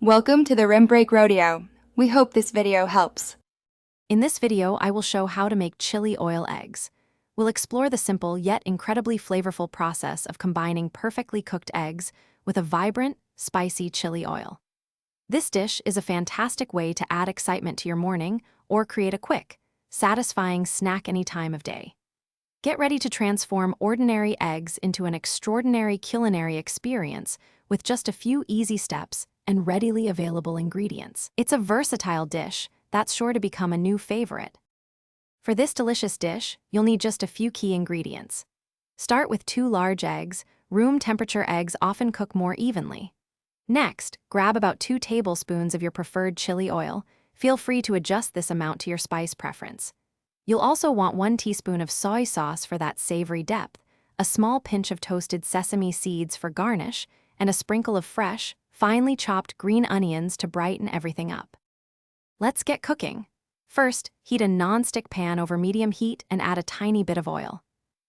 Welcome to the Rim Break Rodeo. We hope this video helps. In this video, I will show how to make chili oil eggs. We'll explore the simple yet incredibly flavorful process of combining perfectly cooked eggs with a vibrant, spicy chili oil. This dish is a fantastic way to add excitement to your morning or create a quick, satisfying snack any time of day. Get ready to transform ordinary eggs into an extraordinary culinary experience with just a few easy steps and readily available ingredients. It's a versatile dish that's sure to become a new favorite. For this delicious dish, you'll need just a few key ingredients. Start with 2 large eggs. Room temperature eggs often cook more evenly. Next, grab about 2 tablespoons of your preferred chili oil. Feel free to adjust this amount to your spice preference. You'll also want 1 teaspoon of soy sauce for that savory depth, a small pinch of toasted sesame seeds for garnish, and a sprinkle of fresh, finely chopped green onions to brighten everything up. Let's get cooking. First, heat a non-stick pan over medium heat and add a tiny bit of oil.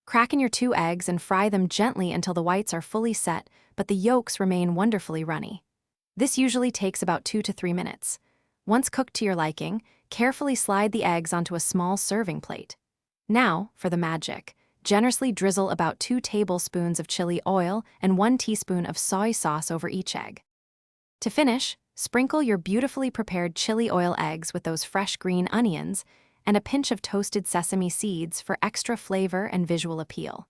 Crack in your 2 eggs and fry them gently until the whites are fully set, but the yolks remain wonderfully runny. This usually takes about 2 to 3 minutes. Once cooked to your liking, carefully slide the eggs onto a small serving plate. Now, for the magic, generously drizzle about 2 tablespoons of chili oil and 1 teaspoon of soy sauce over each egg. To finish, sprinkle your beautifully prepared chili oil eggs with those fresh green onions and a pinch of toasted sesame seeds for extra flavor and visual appeal.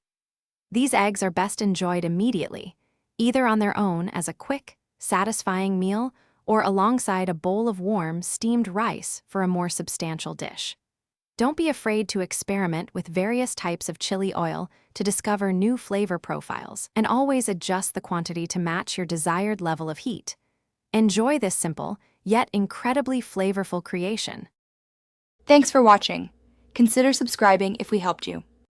These eggs are best enjoyed immediately, either on their own as a quick, satisfying meal or alongside a bowl of warm, steamed rice for a more substantial dish. Don't be afraid to experiment with various types of chili oil to discover new flavor profiles, and always adjust the quantity to match your desired level of heat. Enjoy this simple, yet incredibly flavorful creation. Thanks for watching. Consider subscribing if we helped you.